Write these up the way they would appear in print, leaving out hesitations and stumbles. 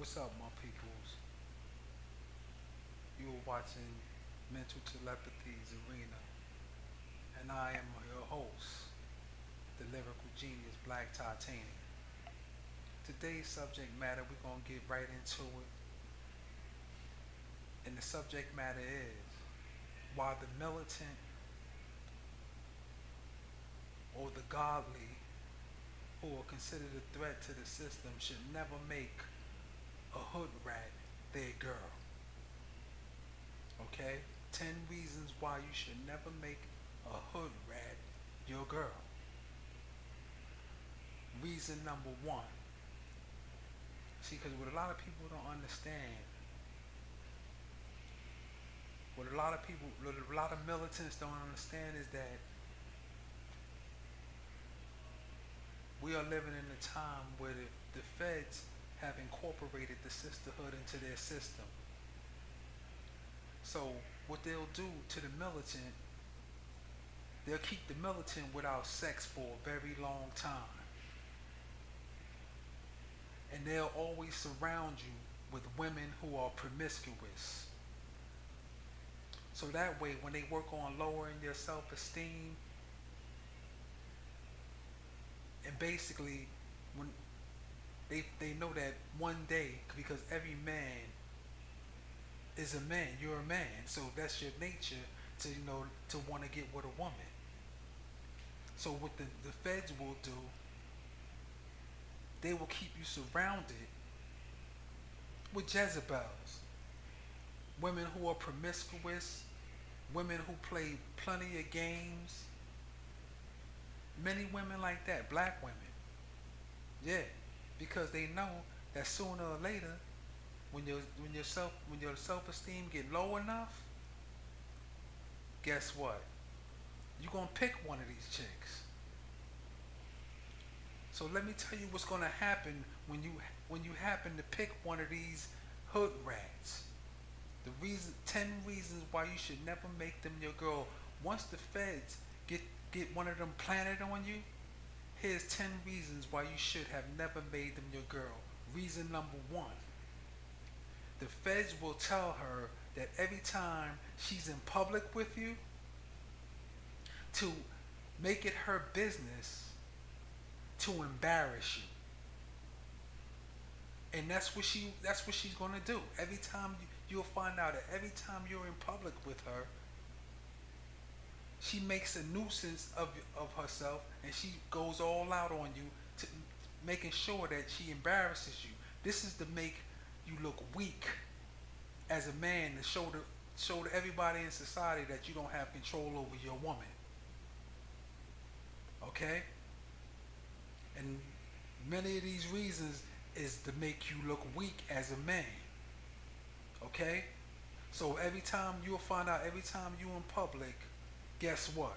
What's up, my peoples? You are watching Mental Telepathy's Arena, and I am your host, the lyrical genius Black Titanium. Today's subject matter, we're going to get right into it, and the subject matter is why the militant or the godly who are considered a threat to the system should never make a hood rat their girl. Okay? 10 reasons why you should never make a hood rat your girl. Reason number one. See, because what a lot of people don't understand, what a lot of militants don't understand is that we are living in a time where the feds have incorporated the sisterhood into their system. So what they'll do to the militant, they'll keep the militant without sex for a very long time. And they'll always surround you with women who are promiscuous. So that way, when they work on lowering your self-esteem, and basically, when they know that one day, because every man is a man, you're a man, so that's your nature to want to get with a woman. So what the feds will do, they will keep you surrounded with Jezebels, women who are promiscuous, women who play plenty of games, many women like that, black women. Yeah, because they know that sooner or later, when your self esteem get low enough, guess what? You're gonna pick one of these chicks. So let me tell you what's gonna happen when you happen to pick one of these hood rats. 10 reasons why you should never make them your girl. Once the feds get one of them planted on you, here's 10 reasons why you should have never made them your girl. Reason number one: the feds will tell her that every time she's in public with you, to make it her business to embarrass you. And that's what she's gonna do. Every time you'll find out that every time you're in public with her, she makes a nuisance of herself, and she goes all out on you, to making sure that she embarrasses you. This is to make you look weak as a man, to show to everybody in society that you don't have control over your woman. Okay? And many of these reasons is to make you look weak as a man. Okay? So you'll find out every time you in public, guess what?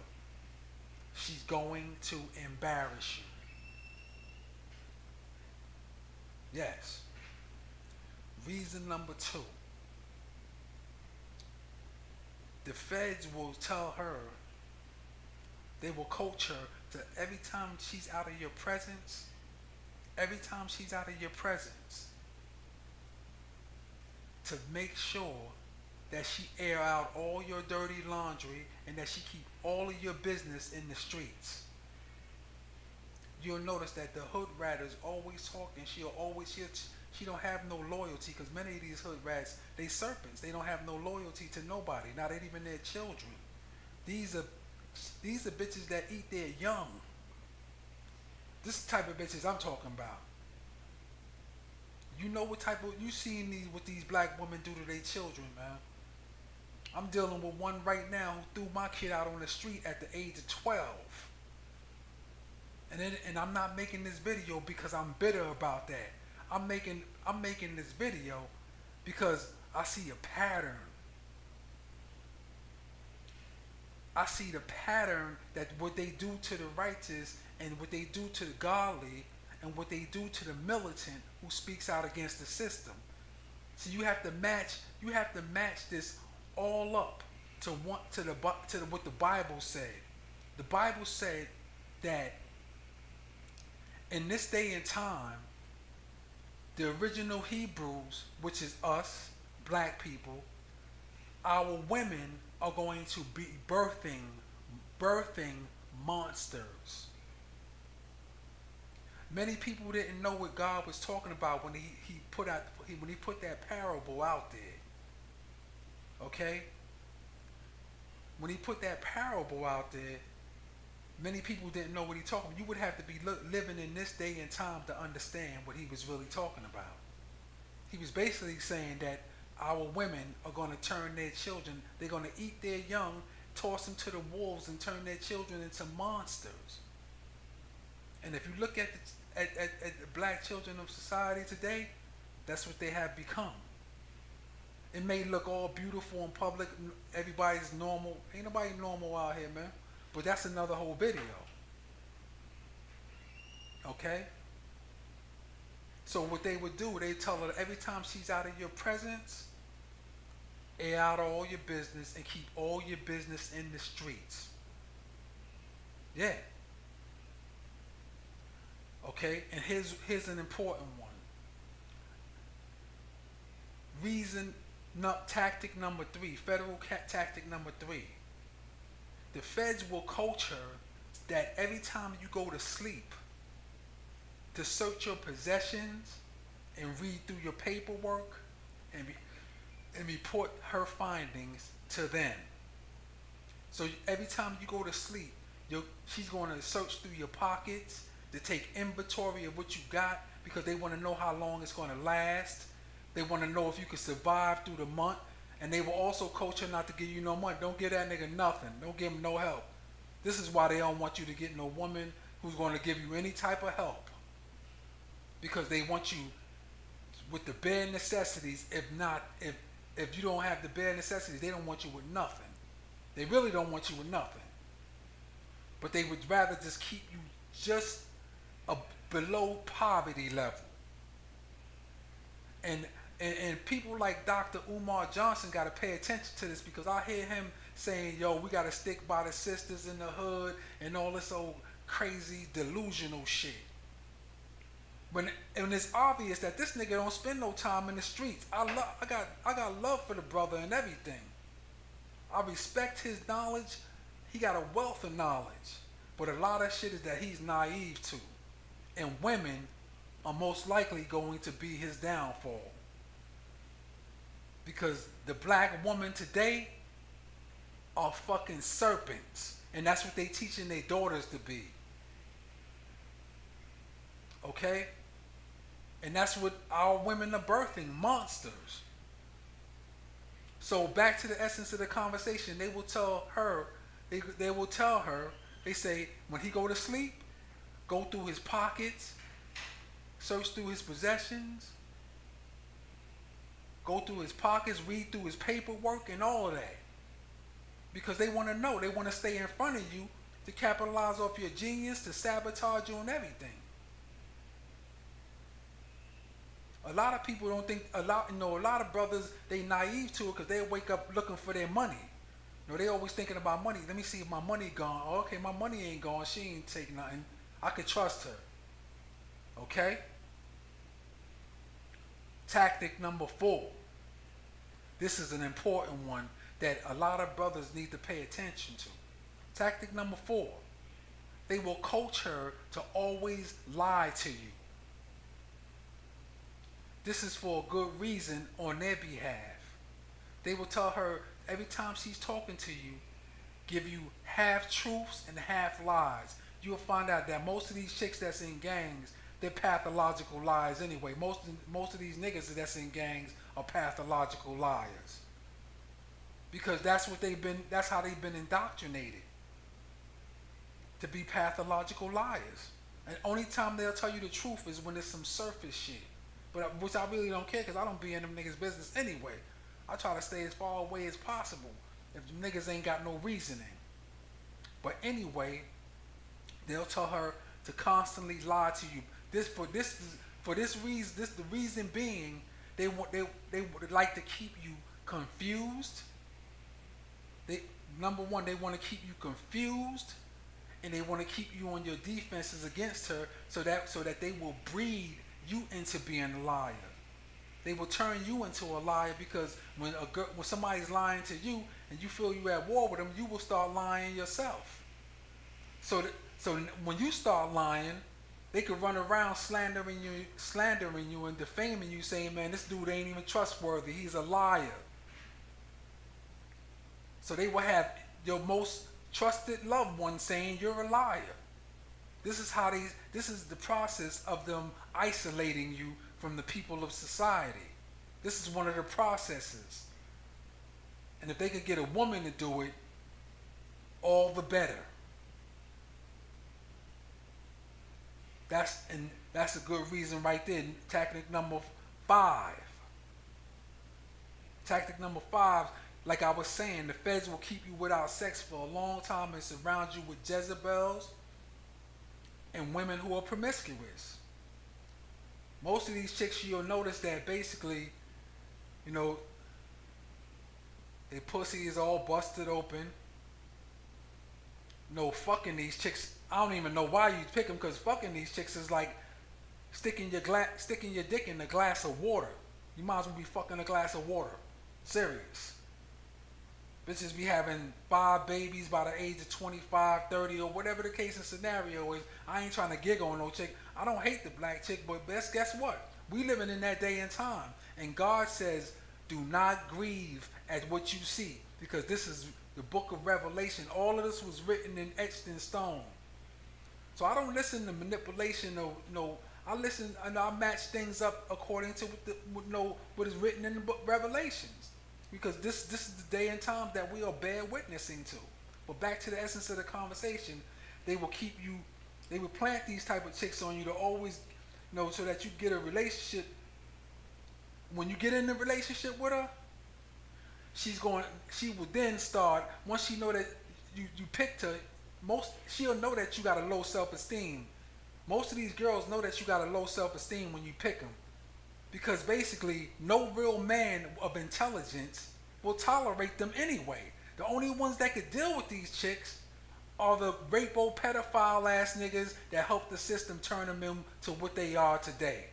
She's going to embarrass you. Yes. Reason number two. The feds will tell her, they will coach her to every time she's out of your presence, to make sure that she air out all your dirty laundry and that she keep all of your business in the streets. You'll notice that the hood rat is always talking. She don't have no loyalty, because many of these hood rats, they serpents. They don't have no loyalty to nobody, not even their children. These are bitches that eat their young. This type of bitches I'm talking about. You know you seen what these black women do to their children, man. I'm dealing with one right now who threw my kid out on the street at the age of 12. And I'm not making this video because I'm bitter about that. I'm making this video because I see a pattern. I see the pattern that what they do to the righteous and what they do to the godly and what they do to the militant who speaks out against the system. So you have to match this all up to what the Bible said. The Bible said that in this day and time, The original Hebrews, which is us, black people, our women are going to be birthing monsters. Many people didn't know what God was talking about when he put that parable out there. Okay? When he put that parable out there, many people didn't know what he talking about. You would have to be living in this day and time to understand what he was really talking about. He was basically saying that our women are going to turn their children, they're going to eat their young, toss them to the wolves, and turn their children into monsters. And if you look at the black children of society today, that's what they have become. It may look all beautiful in public, everybody's normal. Ain't nobody normal out here, man. But that's another whole video. Okay? So what they would do, they tell her every time she's out of your presence, air out all your business and keep all your business in the streets. Yeah. Okay? And here's an important one. Tactic number 3, federal tactic number 3. The feds will coach her that every time you go to sleep, to search your possessions and read through your paperwork and report her findings to them. So every time you go to sleep, she's going to search through your pockets to take inventory of what you got, because they want to know how long it's going to last. They want to know if you can survive through the month. And they will also coach her not to give you no money. Don't give that nigga nothing. Don't give him no help. This is why they don't want you to get no woman who's going to give you any type of help. Because they want you with the bare necessities. If you don't have the bare necessities, they don't want you with nothing. They really don't want you with nothing. But they would rather just keep you just below poverty level. And people like Dr. Umar Johnson got to pay attention to this, because I hear him saying, yo, we got to stick by the sisters in the hood and all this old crazy delusional shit. And it's obvious that this nigga don't spend no time in the streets. I got love for the brother and everything. I respect his knowledge. He got a wealth of knowledge. But a lot of shit is that he's naive to. And women are most likely going to be his downfall. Because the black woman today are fucking serpents. And that's what they teaching their daughters to be. Okay? And that's what our women are birthing, monsters. So back to the essence of the conversation, they will tell her, they say, when he go to sleep, go through his pockets, search through his possessions, go through his pockets, read through his paperwork and all of that. Because they want to know. They want to stay in front of you to capitalize off your genius, to sabotage you and everything. A lot of people don't think, a lot of brothers, they naive to it because they wake up looking for their money. They always thinking about money. Let me see if my money gone. Oh, okay, my money ain't gone. She ain't take nothing. I could trust her. Okay? Tactic number 4. This is an important one that a lot of brothers need to pay attention to. Tactic number 4. They will coach her to always lie to you. This is for a good reason on their behalf. They will tell her every time she's talking to you, give you half truths and half lies. You'll find out that most of these chicks that's in gangs, they're pathological liars anyway. Most of these niggas that's in gangs are pathological liars. Because that's how they've been indoctrinated. To be pathological liars. And only time they'll tell you the truth is when it's some surface shit. But which I really don't care, because I don't be in them niggas' business anyway. I try to stay as far away as possible if the niggas ain't got no reasoning. But anyway, they'll tell her to constantly lie to you. The reason being, they would like to keep you confused. Number one, they want to keep you confused, and they want to keep you on your defenses against her, so that they will breed you into being a liar. They will turn you into a liar because when somebody's lying to you and you feel you're at war with them, you will start lying yourself. So when you start lying, they could run around slandering you and defaming you, saying, "Man, this dude ain't even trustworthy. He's a liar." So they will have your most trusted loved one saying you're a liar. This is the process of them isolating you from the people of society. This is one of the processes. And if they could get a woman to do it, all the better. That's a good reason right there. Tactic number 5. Tactic number 5, like I was saying, the feds will keep you without sex for a long time and surround you with Jezebels and women who are promiscuous. Most of these chicks, you'll notice that basically, their pussy is all busted open. Fucking these chicks, I don't even know why you pick them, because fucking these chicks is like sticking your dick in a glass of water. You might as well be fucking a glass of water. Serious. Bitches be having 5 babies by the age of 25, 30, or whatever the case and scenario is. I ain't trying to giggle on no chick. I don't hate the black chick, but guess what? We living in that day and time. And God says, do not grieve at what you see, because this is the book of Revelation. All of this was written and etched in stone. So I don't listen to manipulation. I listen and I match things up according to what is written in the book Revelations. Because this is the day and time that we are bear witnessing to. But back to the essence of the conversation, they will plant these type of chicks on you to always, so that you get a relationship. When you get in a relationship with her, she will then start, once she know that you picked her, she'll know that you got a low self-esteem. Most of these girls know that you got a low self-esteem when you pick them. Because basically, no real man of intelligence will tolerate them anyway. The only ones that could deal with these chicks are the rapo pedophile ass niggas that help the system turn them into what they are today.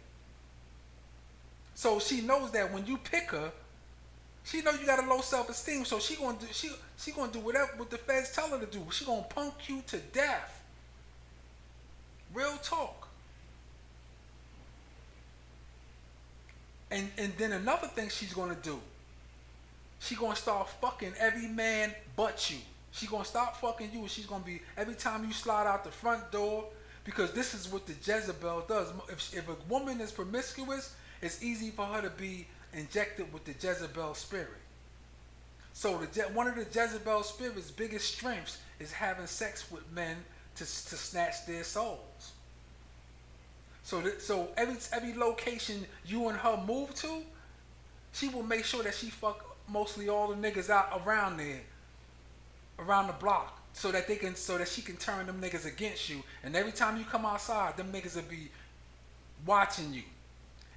So she knows that when you pick her, she knows you got a low self-esteem, so she gonna do whatever what the feds tell her to do. She gonna punk you to death. Real talk. And then another thing she's gonna do, she gonna start fucking every man but you. She gonna stop fucking you, and she's gonna be, every time you slide out the front door, because this is what the Jezebel does. If a woman is promiscuous, it's easy for her to be injected with the Jezebel spirit. So one of the Jezebel spirit's biggest strengths is having sex with men to snatch their souls. So every location you and her move to, she will make sure that she fuck mostly all the niggas out around there, around the block, so that she can turn them niggas against you. And every time you come outside, them niggas will be watching you.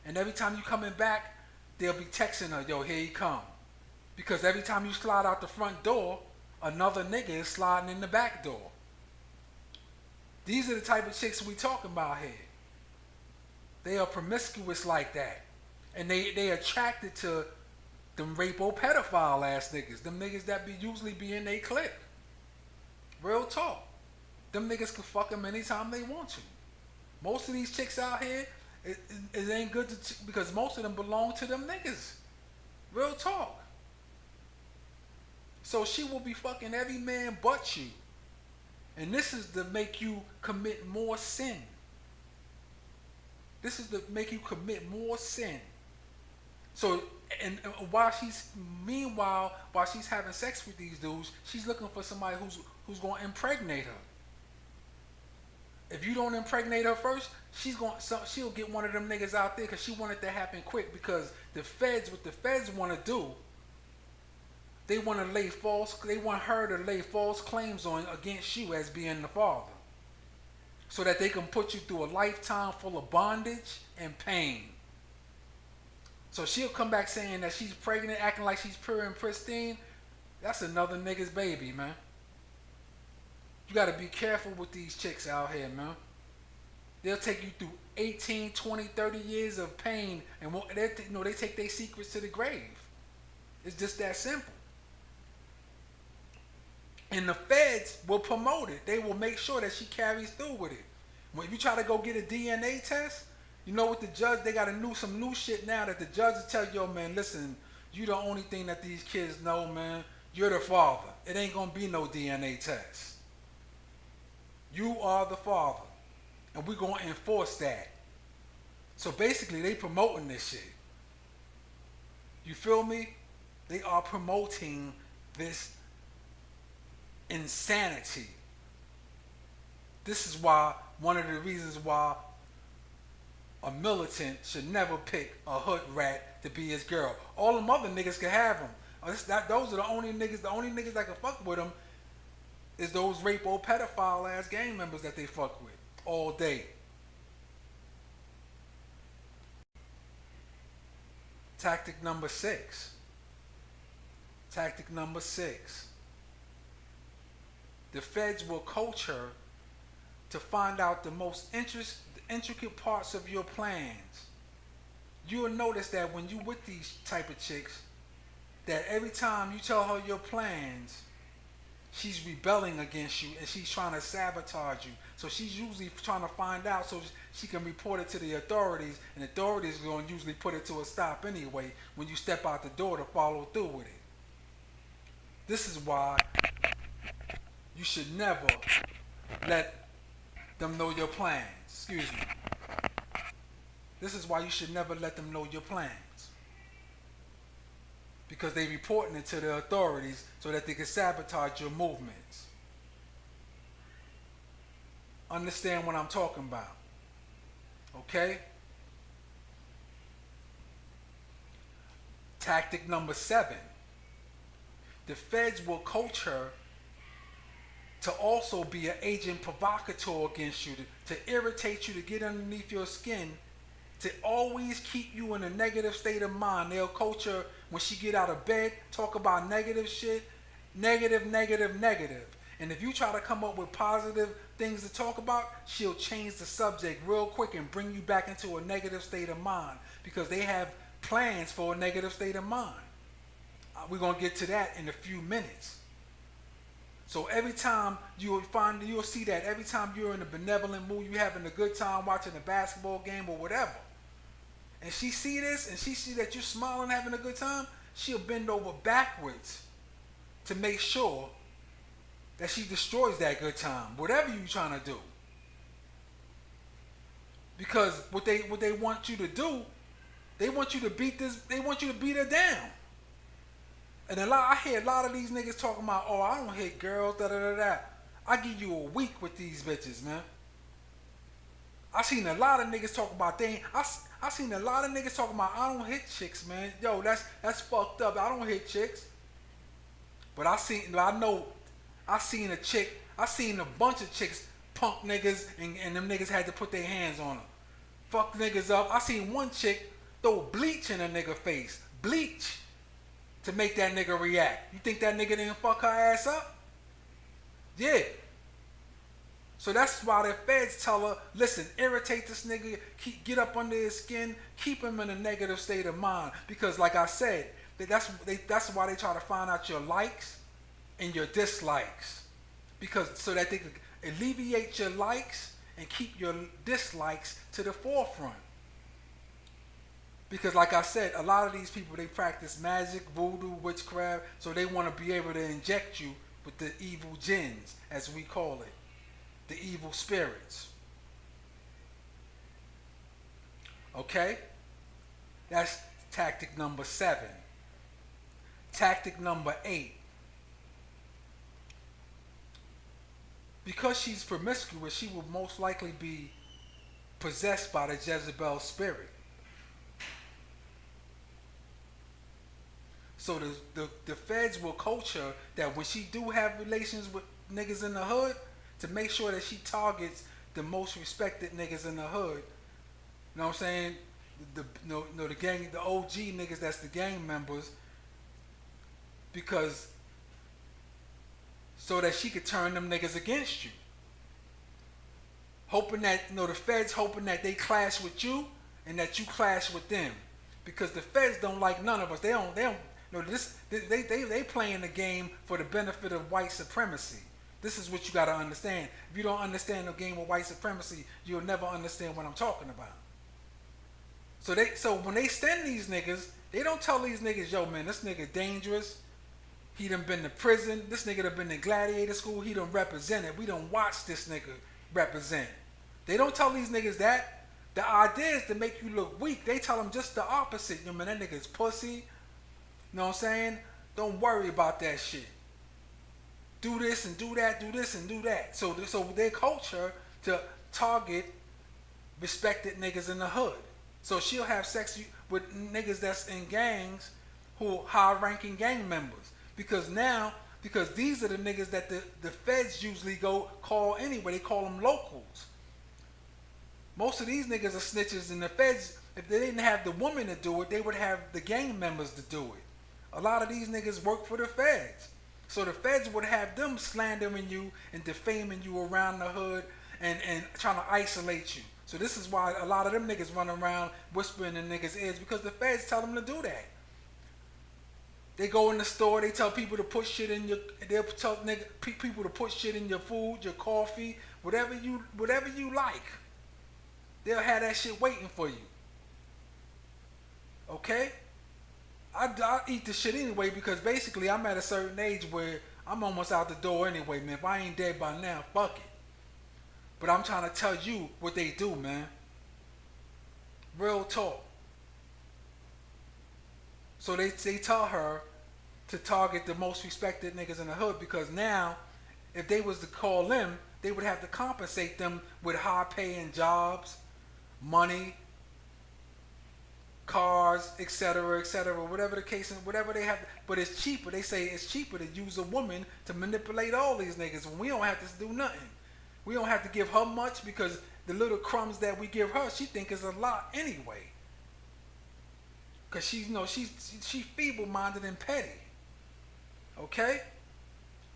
And every time you coming back, they'll be texting her, "Yo, here he come." Because every time you slide out the front door, another nigga is sliding in the back door. These are the type of chicks we talking about here. They are promiscuous like that. And they attracted to them rapo pedophile ass niggas. Them niggas that usually be in they clique. Real talk. Them niggas can fuck them anytime they want to. Most of these chicks out here, it ain't good because most of them belong to them niggas. Real talk. So she will be fucking every man but you. And this is to make you commit more sin. This is to make you commit more sin. So, and while she's having sex with these dudes, she's looking for somebody who's going to impregnate her. If you don't impregnate her first, she'll get one of them niggas out there because she want it to happen quick. Because what the feds want to do, they want her to lay false claims against you as being the father, so that they can put you through a lifetime full of bondage and pain. So she'll come back saying that she's pregnant, acting like she's pure and pristine. That's another nigga's baby, man. You got to be careful with these chicks out here, man. They'll take you through 18, 20, 30 years of pain, and they take their secrets to the grave. It's just that simple. And the feds will promote it. They will make sure that she carries through with it. When you try to go get a DNA test, you know what the judge, they got some new shit now that the judge will tell you, yo, man, listen, you the only thing that these kids know, man. You're the father. It ain't gonna be no DNA test. You are the father. And we're gonna enforce that. So basically, they promoting this shit. You feel me? They are promoting this insanity. This is why, one of the reasons why a militant should never pick a hood rat to be his girl. All them other niggas can have them. Those are the only niggas that can fuck with them is those rape or pedophile ass gang members that they fuck with all day. Tactic number 6. Tactic number 6. The feds will coach her to find out the most intricate parts of your plans. You will notice that when you with these type of chicks, that every time you tell her your plans, she's rebelling against you and she's trying to sabotage you. So she's usually trying to find out so she can report it to the authorities, and the authorities are going to usually put it to a stop anyway when you step out the door to follow through with it. This is why you should never let them know your plans. Excuse me. This is why you should never let them know your plans. Because they reporting it to the authorities so that they can sabotage your movements. Understand what I'm talking about. Okay? Tactic number 7. The feds will coach her to also be an agent provocateur against you, to irritate you, to get underneath your skin, to always keep you in a negative state of mind. They'll coach her when she get out of bed, talk about negative shit, negative, negative, negative. And if you try to come up with positive things to talk about, she'll change the subject real quick and bring you back into a negative state of mind because they have plans for a negative state of mind. We're going to get to that in a few minutes. So every time you'll see that every time you're in a benevolent mood, you're having a good time watching a basketball game or whatever, and she see this and she see that you're smiling, having a good time, she'll bend over backwards to make sure that she destroys that good time, whatever you're trying to do. Because what they want you to do, they want you to beat her down. And I hear a lot of these niggas talking about, oh, I don't hit girls, da da da da. I give you a week with these bitches, man. I seen a lot of niggas talk about I seen a lot of niggas talking about I don't hit chicks, man. Yo, that's fucked up. I don't hit chicks. But I seen a bunch of chicks punk niggas and them niggas had to put their hands on them. Fuck niggas up. I seen one chick throw bleach in a nigga face. Bleach. To make that nigga react. You think that nigga didn't fuck her ass up? Yeah. So that's why the feds tell her, listen, irritate this nigga, get up under his skin, keep him in a negative state of mind. Because like I said, that's why they try to find out your likes and your dislikes. Because so that they could alleviate your likes and keep your dislikes to the forefront. Because like I said, a lot of these people, they practice magic, voodoo, witchcraft, so they want to be able to inject you with the evil jinns, as we call it, the evil spirits. Okay? That's tactic number 7. Tactic number 8. Because she's promiscuous, she will most likely be possessed by the Jezebel spirit. So the feds will coach her that when she do have relations with niggas in the hood, to make sure that she targets the most respected niggas in the hood. You know what I'm saying? The gang, the OG niggas, that's the gang members. Because so that she could turn them niggas against you. hoping that the feds hoping that they clash with you and that you clash with them, because the feds don't like none of us. They don't. They playing the game for the benefit of white supremacy. This is what you got to understand. If you don't understand the game of white supremacy, you'll never understand what I'm talking about. So when they send these niggas, they don't tell these niggas, yo man, this nigga dangerous. He done been to prison. This nigga done been to gladiator school. He done represented. We done watched this nigga represent. They don't tell these niggas that. The idea is to make you look weak. They tell them just the opposite. You know, man, that nigga's pussy. You know what I'm saying? Don't worry about that shit. Do this and do that, do this and do that. So their culture to target respected niggas in the hood. So she'll have sex with niggas that's in gangs who high-ranking gang members. Because these are the niggas that the feds usually go call anyway. They call them locals. Most of these niggas are snitches, and the feds, if they didn't have the woman to do it, they would have the gang members to do it. A lot of these niggas work for the feds. So the feds would have them slandering you and defaming you around the hood and trying to isolate you. So this is why a lot of them niggas run around whispering in niggas' ears, because the feds tell them to do that. They go in the store, they tell people to put shit in they'll tell people to put shit in your food, your coffee, whatever you like. They'll have that shit waiting for you. Okay? I eat the shit anyway, because basically I'm at a certain age where I'm almost out the door anyway, man. If I ain't dead by now, fuck it. But I'm trying to tell you what they do, man. Real talk. So they tell her to target the most respected niggas in the hood, because now, if they was to call them, they would have to compensate them with high-paying jobs, money, cars, etc., whatever the case, whatever they have. But it's cheaper. They say it's cheaper to use a woman to manipulate all these niggas when we don't have to do nothing. We don't have to give her much, because the little crumbs that we give her, she think is a lot anyway. Cause she's feeble-minded and petty. Okay?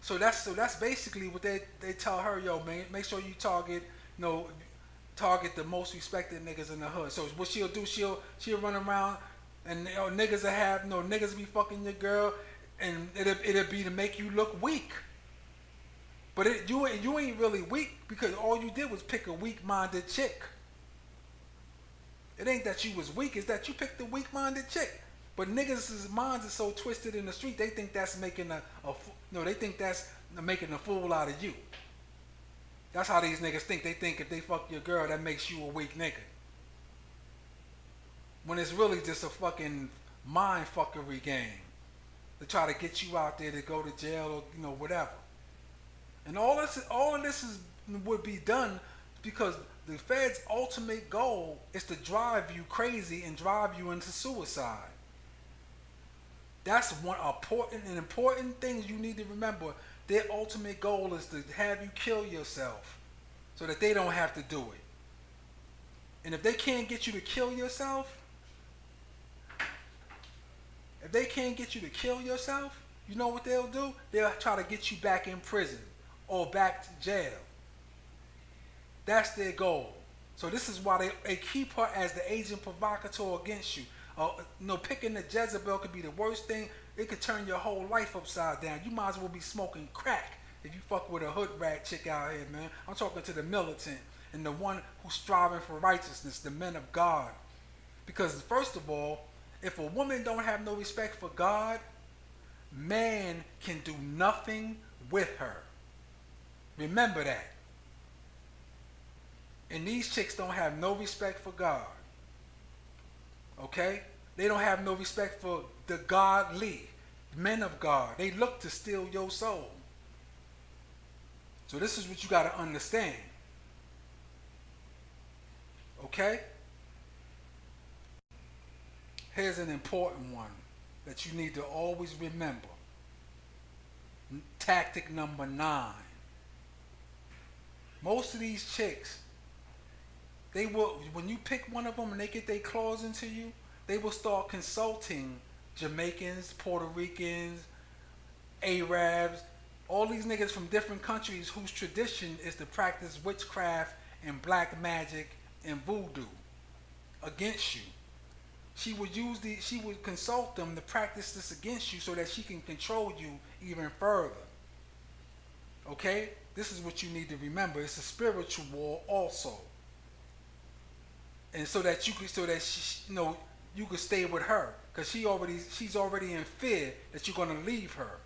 So that's basically what they tell her, yo man, make sure you target the most respected niggas in the hood. So what she'll do, she'll run around and niggas will have niggas be fucking your girl, and it'll be to make you look weak. But you ain't really weak, because all you did was pick a weak-minded chick. It ain't that you was weak, it's that you picked a weak-minded chick. But niggas' minds are so twisted in the street, they think that's making making a fool out of you. That's how these niggas think. They think if they fuck your girl, that makes you a weak nigga. When it's really just a fucking mind fuckery game to try to get you out there to go to jail or whatever. And all of this would be done because the Fed's ultimate goal is to drive you crazy and drive you into suicide. That's one important thing you need to remember. Their ultimate goal is to have you kill yourself so that they don't have to do it. And if they can't get you to kill yourself, you know what they'll do? They'll try to get you back in prison or back to jail. That's their goal. So this is why they keep her as the agent provocateur against you. Picking the Jezebel could be the worst thing. It could turn your whole life upside down. You might as well be smoking crack if you fuck with a hood rat chick out here, man. I'm talking to the militant and the one who's striving for righteousness, the men of God. Because first of all, if a woman don't have no respect for God, man can do nothing with her. Remember that. And these chicks don't have no respect for God. Okay? They don't have no respect for the godly, men of God. They look to steal your soul. So this is what you got to understand. Okay? Here's an important one that you need to always remember. Tactic number 9. Most of these chicks, they will, when you pick one of them and they get their claws into you, they will start consulting Jamaicans, Puerto Ricans, Arabs, all these niggas from different countries whose tradition is to practice witchcraft and black magic and voodoo against you. She would consult them to practice this against you so that she can control you even further. Okay? This is what you need to remember. It's a spiritual war also. And so that you could stay with her, because she's already in fear that you're gonna leave her.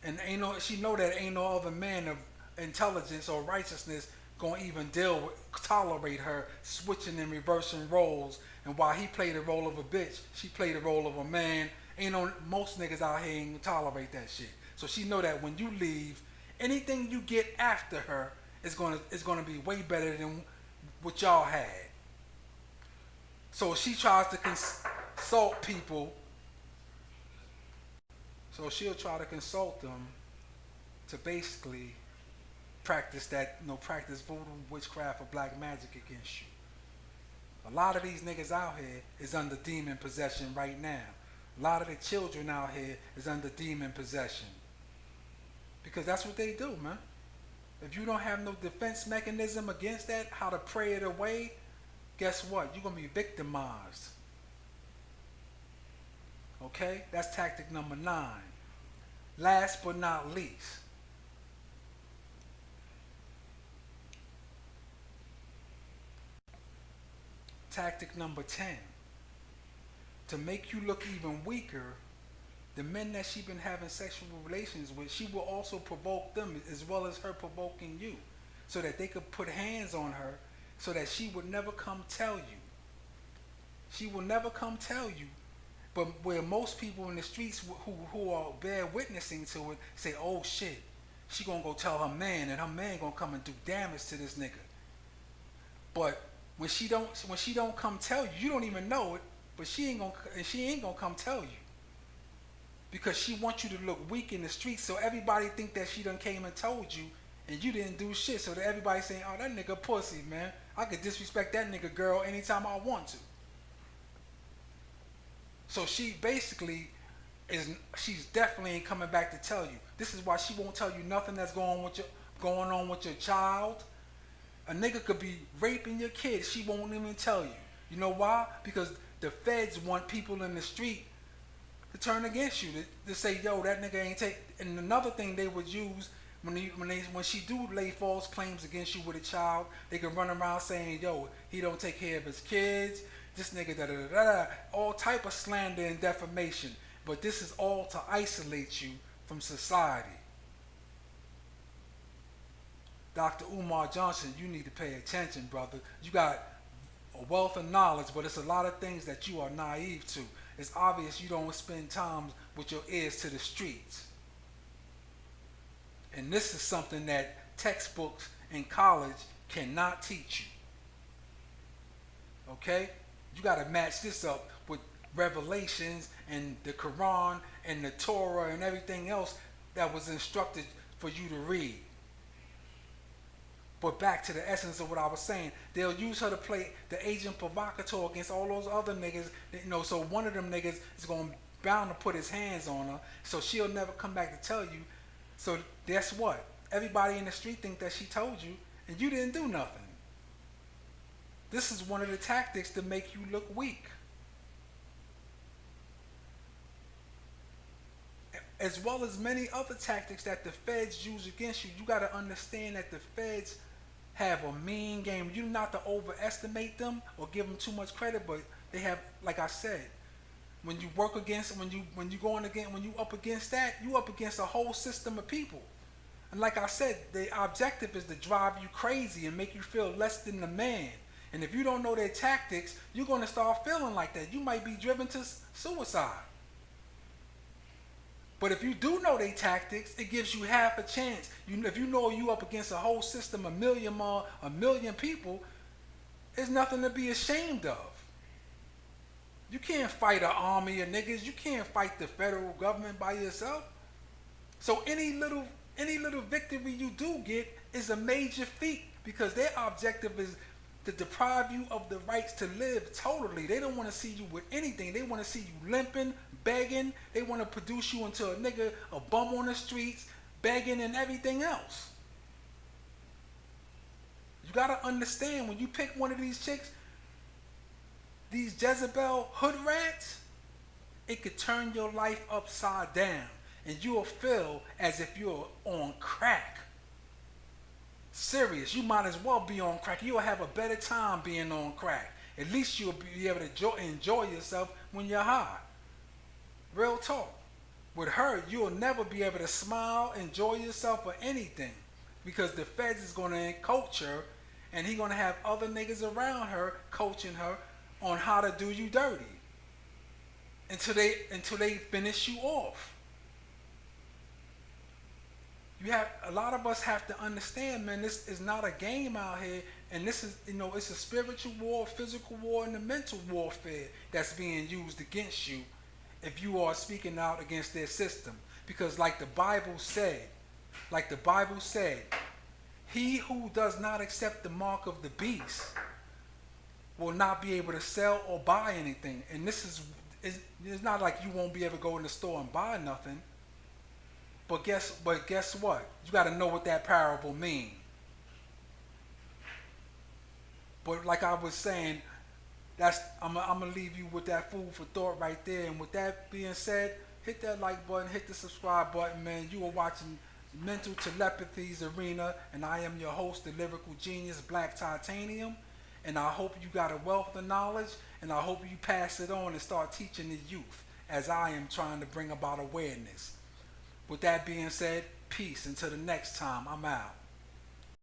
And she know that ain't no other man of intelligence or righteousness gonna even tolerate her switching and reversing roles. And while he played the role of a bitch, she played the role of a man. Most niggas out here ain't gonna tolerate that shit. So she know that when you leave, anything you get after her is gonna be way better than what y'all had. So she tries to consult people. So she'll try to consult them to basically practice voodoo, witchcraft, or black magic against you. A lot of these niggas out here is under demon possession right now. A lot of the children out here is under demon possession. Because that's what they do, man. If you don't have no defense mechanism against that, how to pray it away, guess what? You're going to be victimized. Okay? That's tactic number 9. Last but not least, tactic number 10. To make you look even weaker, the men that she been having sexual relations with, she will also provoke them as well as her provoking you, so that they could put hands on her, so that she would never come tell you. She will never come tell you. But where most people in the streets who are bear witnessing to it say, oh shit, she gonna go tell her man, and her man gonna come and do damage to this nigga. But when she don't come tell you, you don't even know it, but she ain't gonna come tell you. Because she wants you to look weak in the streets, so everybody think that she done came and told you, and you didn't do shit. So that everybody saying, oh, that nigga pussy, man. I could disrespect that nigga girl anytime I want to. So she basically she's definitely ain't coming back to tell you. This is why she won't tell you nothing that's going on with your child. A nigga could be raping your kid, she won't even tell you. You know why? Because the feds want people in the street to turn against you, to say, yo, that nigga ain't take. And another thing they would use when she do lay false claims against you with a child, they can run around saying, yo, he don't take care of his kids, this nigga da da da da, all type of slander and defamation. But this is all to isolate you from society. Dr. Umar Johnson, you need to pay attention, brother. You got a wealth of knowledge, but it's a lot of things that you are naive to. It's obvious you don't spend time with your ears to the streets. And this is something that textbooks in college cannot teach you. Okay? You got to match this up with Revelations and the Quran and the Torah and everything else that was instructed for you to read. But back to the essence of what I was saying, they'll use her to play the agent provocateur against all those other niggas. So one of them niggas is bound to put his hands on her, so she'll never come back to tell you. So guess what? Everybody in the street think that she told you, and you didn't do nothing. This is one of the tactics to make you look weak. As well as many other tactics that the feds use against you. You got to understand that the feds have a mean game. You're not to overestimate them or give them too much credit, but they have, like I said, when you up against that, you up against a whole system of people. And like I said, the objective is to drive you crazy and make you feel less than the man. And if you don't know their tactics, you're going to start feeling like that. You might be driven to suicide. But if you do know their tactics, it gives you half a chance. If you know you up against a whole system, a million people, there's nothing to be ashamed of. You can't fight an army of niggas. You can't fight the federal government by yourself. So any little victory you do get is a major feat, because their objective is to deprive you of the rights to live totally. They don't want to see you with anything. They want to see you limping, begging. They want to produce you into a nigga, a bum on the streets, begging and everything else. You gotta understand when you pick one of these chicks, these Jezebel hood rats, it could turn your life upside down, and you'll feel as if you're on crack. Serious, you might as well be on crack. You'll have a better time being on crack. At least you'll be able to enjoy yourself when you're high. Real talk. With her, you'll never be able to smile, enjoy yourself, or anything, because the feds is going to coach her, and he going to have other niggas around her coaching her on how to do you dirty until they finish you off. You have a lot of us have to understand, man. This is not a game out here, and this is, it's a spiritual war, physical war, and a mental warfare that's being used against you if you are speaking out against their system. Because like the Bible said, he who does not accept the mark of the beast will not be able to sell or buy anything. And it's not like you won't be able to go in the store and buy nothing. But guess what? You got to know what that parable means. But like I was saying, I'm gonna leave you with that food for thought right there. And with that being said, hit that like button, hit the subscribe button, man. You are watching Mental Telepathy's Arena, and I am your host, the lyrical genius, Black Titanium. And I hope you got a wealth of knowledge, and I hope you pass it on and start teaching the youth, as I am trying to bring about awareness. With that being said, peace. Until the next time, I'm out.